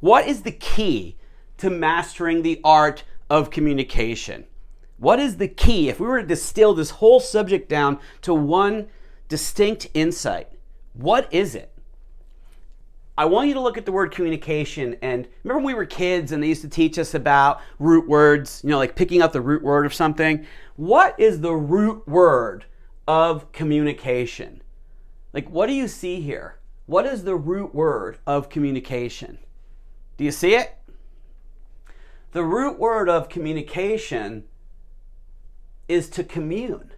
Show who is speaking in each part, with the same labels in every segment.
Speaker 1: What is the key to mastering the art of communication? What is the key? If we were to distill this whole subject down to one distinct insight, what is it? I want you to look at the word communication. And remember when we were kids and they used to teach us about root words, like picking out the root word of something? What is the root word of communication? Like, what do you see here? What is the root word of communication? Do you see it? The root word of communication is to commune.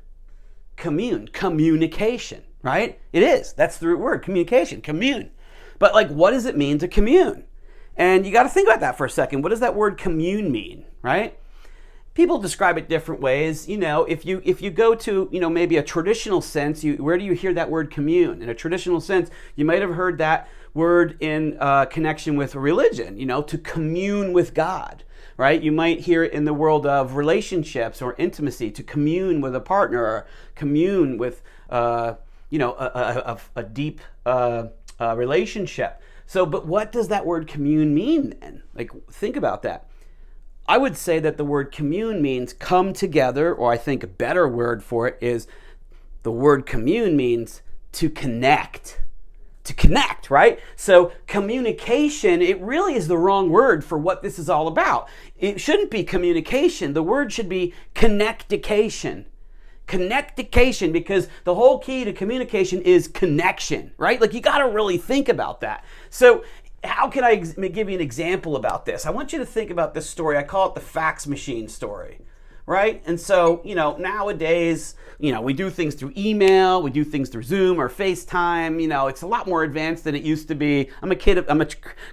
Speaker 1: Communication, right? It is. That's the root word, communication, commune. But what does it mean to commune? And you got to think about that for a second. What does that word commune mean, right? People describe it different ways. If you go to, maybe a traditional sense, where do you hear that word commune? In a traditional sense, you might have heard that word in connection with religion, to commune with God, right? You might hear it in the world of relationships or intimacy, to commune with a partner, or commune with, a deep relationship. So, but what does that word commune mean then? Think about that. I would say that the word commune means come together, or I think a better word for it is the word commune means to connect. To connect, right? So communication, it really is the wrong word for what this is all about. It shouldn't be communication. The word should be connectication. Connectication, because the whole key to communication is connection, right? You got to really think about that. So how can I give you an example about this? I want you to think about this story. I call it the fax machine story, right? And so, nowadays, we do things through email, we do things through Zoom or FaceTime. It's a lot more advanced than it used to be. I'm a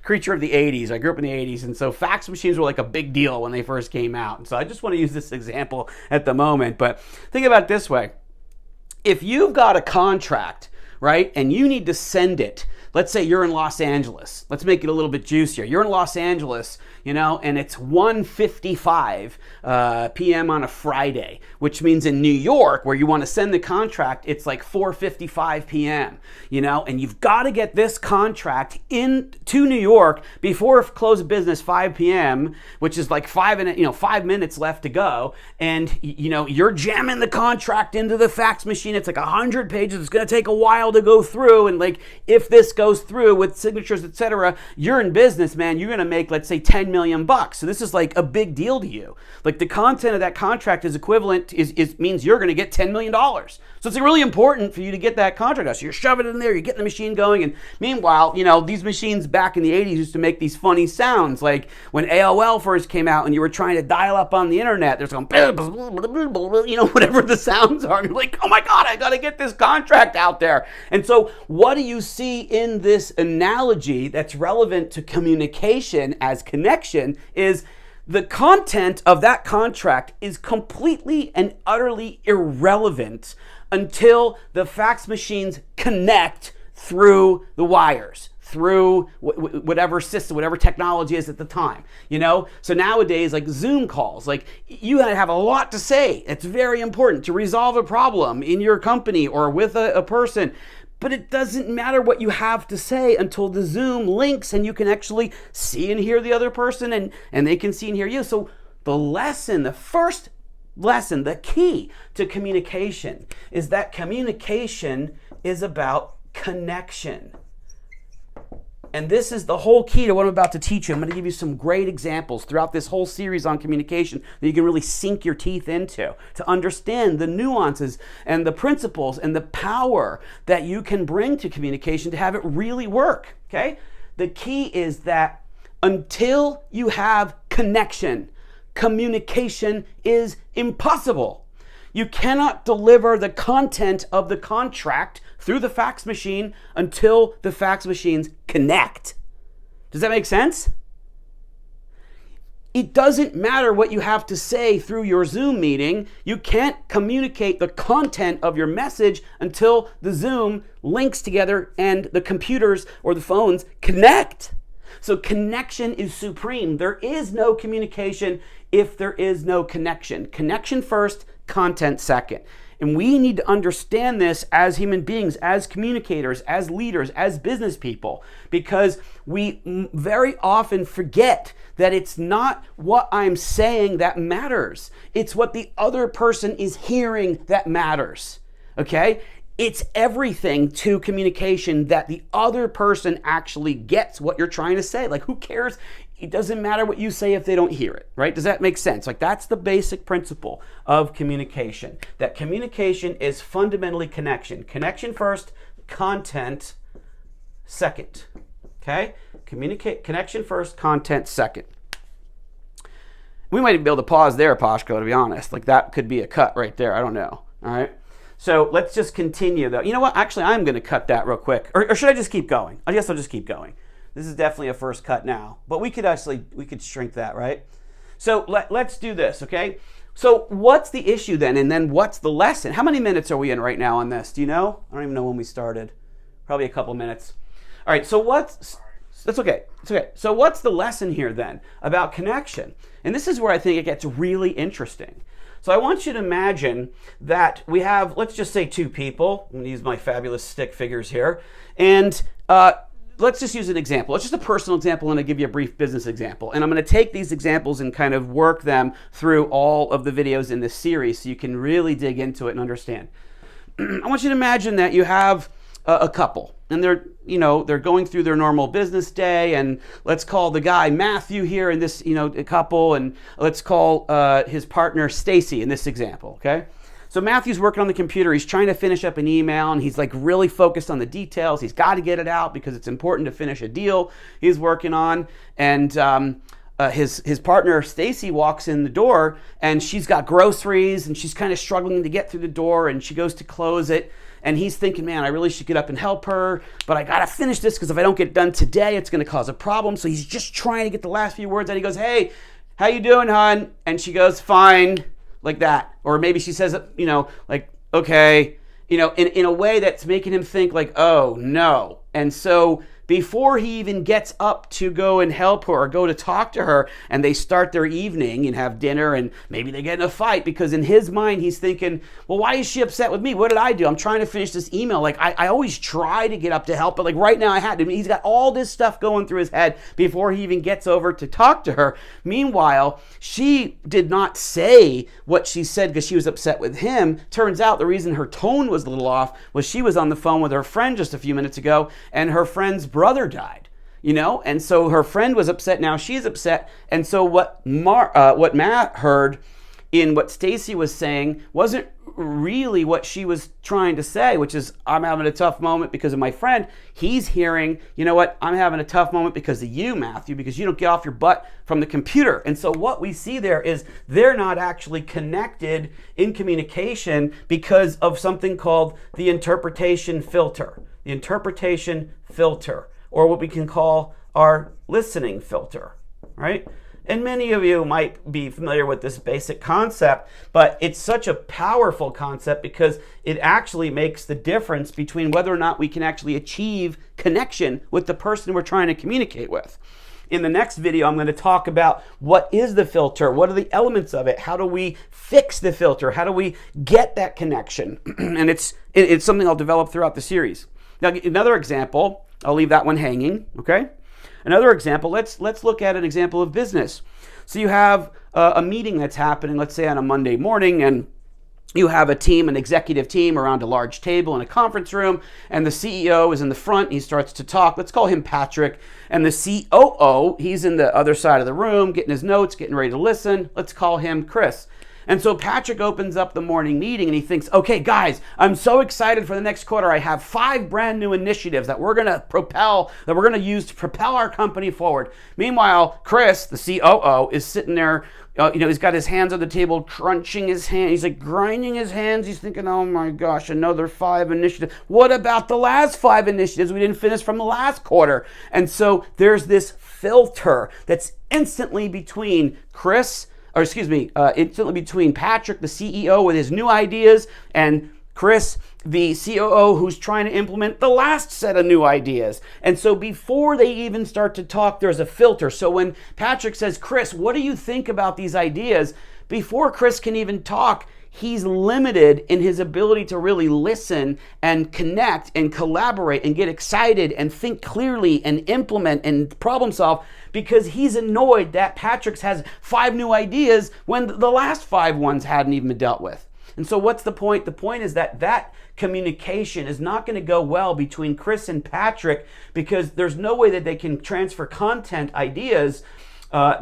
Speaker 1: creature of the 80s. I grew up in the 80s. And so fax machines were a big deal when they first came out. And so I just want to use this example at the moment. But think about it this way. If you've got a contract, right, and you need to send it, let's say you're in Los Angeles. Let's make it a little bit juicier. You're in Los Angeles, and it's 1:55 p.m. on a Friday, which means in New York, where you want to send the contract, it's 4:55 p.m., and you've got to get this contract into New York before close of business 5 p.m., which is 5 minutes left to go, and you're jamming the contract into the fax machine. It's 100 pages. It's going to take a while to go through, and if this goes through with signatures, etc., you're in business, man. You're going to make, let's say, $10 million. So this is a big deal to you. The content of that contract is equivalent, means you're going to get $10 million. So it's really important for you to get that contract out. So you're shoving it in there, you're getting the machine going. And meanwhile, these machines back in the 80s used to make these funny sounds. Like when AOL first came out and you were trying to dial up on the internet, there's going, whatever the sounds are. And you're like, oh my God, I got to get this contract out there. And so what do you see in this analogy that's relevant to communication as connection is the content of that contract is completely and utterly irrelevant until the fax machines connect through the wires, through whatever system, whatever technology is at the time, So nowadays, Zoom calls, you have a lot to say. It's very important to resolve a problem in your company or with a person. But it doesn't matter what you have to say until the Zoom links and you can actually see and hear the other person and they can see and hear you. So the first lesson, the key to communication is that communication is about connection. And this is the whole key to what I'm about to teach you. I'm going to give you some great examples throughout this whole series on communication that you can really sink your teeth into to understand the nuances and the principles and the power that you can bring to communication to have it really work, okay? The key is that until you have connection, communication is impossible. You cannot deliver the content of the contract through the fax machine until the fax machines connect. Does that make sense? It doesn't matter what you have to say through your Zoom meeting. You can't communicate the content of your message until the Zoom links together and the computers or the phones connect. So connection is supreme. There is no communication if there is no connection. Connection first, content second. And we need to understand this as human beings, as communicators, as leaders, as business people, because we very often forget that it's not what I'm saying that matters. It's what the other person is hearing that matters, okay? It's everything to communication that the other person actually gets what you're trying to say. Like, who cares? It doesn't matter what you say if they don't hear it, right? Does that make sense? Like, that's the basic principle of communication. That communication is fundamentally connection. Connection first, content second, okay? Connection first, content second. We might be able to pause there, Pashko, to be honest. Like, that could be a cut right there. I don't know, all right? So let's just continue, though. You know what? Actually, I'm going to cut that real quick. Or should I just keep going? I guess I'll just keep going. This is definitely a first cut now. But we could shrink that, right? So let's do this, okay? So what's the issue then? And then what's the lesson? How many minutes are we in right now on this? Do you know? I don't even know when we started. Probably a couple minutes. All right, so that's okay. It's okay. So what's the lesson here then about connection? And this is where I think it gets really interesting. So I want you to imagine that we have, let's just say 2 people. I'm going to use my fabulous stick figures here. And let's just use an example. It's just a personal example, and I'll give you a brief business example. And I'm going to take these examples and kind of work them through all of the videos in this series so you can really dig into it and understand. I want you to imagine that you have a couple, and they're going through their normal business day, and let's call the guy Matthew here in this, a couple, and let's call his partner Stacy in this example, okay? So Matthew's working on the computer. He's trying to finish up an email, and he's like really focused on the details. He's got to get it out because it's important to finish a deal he's working on. And his partner Stacy walks in the door, and she's got groceries, and she's kind of struggling to get through the door, and she goes to close it. And he's thinking, man, I really should get up and help her, but I got to finish this because if I don't get it done today, it's going to cause a problem. So he's just trying to get the last few words out. He goes, hey, how you doing, hon? And she goes, fine, like that. Or maybe she says, like, okay, in a way that's making him think like, oh, no. And so before he even gets up to go and help her or go to talk to her, and they start their evening and have dinner, and maybe they get in a fight because in his mind he's thinking, well, why is she upset with me? What did I do? I'm trying to finish this email. Like, I always try to get up to help, but like right now I had to. He's got all this stuff going through his head before he even gets over to talk to her. Meanwhile, she did not say what she said because she was upset with him. Turns out the reason her tone was a little off was she was on the phone with her friend just a few minutes ago, and her friend's brother died, and so her friend was upset. Now she's upset, and so what Matt heard in what Stacy was saying wasn't really what she was trying to say, which is, I'm having a tough moment because of my friend. He's hearing, you know what, I'm having a tough moment because of you, Matthew, because you don't get off your butt from the computer. And so what we see there is they're not actually connected in communication because of something called the interpretation filter. The interpretation filter, or what we can call our listening filter, right? And many of you might be familiar with this basic concept, but it's such a powerful concept because it actually makes the difference between whether or not we can actually achieve connection with the person we're trying to communicate with. In the next video, I'm going to talk about what is the filter, what are the elements of it, how do we fix the filter, how do we get that connection, and it's something I'll develop throughout the series. Now, another example, I'll leave that one hanging, okay? Another example, let's look at an example of business. So you have a meeting that's happening, let's say on a Monday morning, and you have a team, an executive team around a large table in a conference room, and the CEO is in the front. He starts to talk. Let's call him Patrick. And the COO, he's in the other side of the room, getting his notes, getting ready to listen. Let's call him Chris. And so Patrick opens up the morning meeting and he thinks, okay, guys, I'm so excited for the next quarter. I have 5 brand new initiatives that we're going to use to propel our company forward. Meanwhile, Chris, the COO, is sitting there, he's got his hands on the table, crunching his hand. He's like grinding his hands. He's thinking, oh my gosh, another 5 initiatives. What about the last 5 initiatives we didn't finish from the last quarter? And so there's this filter that's instantly between between Patrick, the CEO, with his new ideas, and Chris, the COO, who's trying to implement the last set of new ideas. And so before they even start to talk, there's a filter. So when Patrick says, Chris, what do you think about these ideas? Before Chris can even talk, he's limited in his ability to really listen and connect and collaborate and get excited and think clearly and implement and problem solve, because he's annoyed that Patrick's has 5 new ideas when the last 5 ones hadn't even been dealt with. And so what's the point? The point is that communication is not going to go well between Chris and Patrick, because there's no way that they can transfer content ideas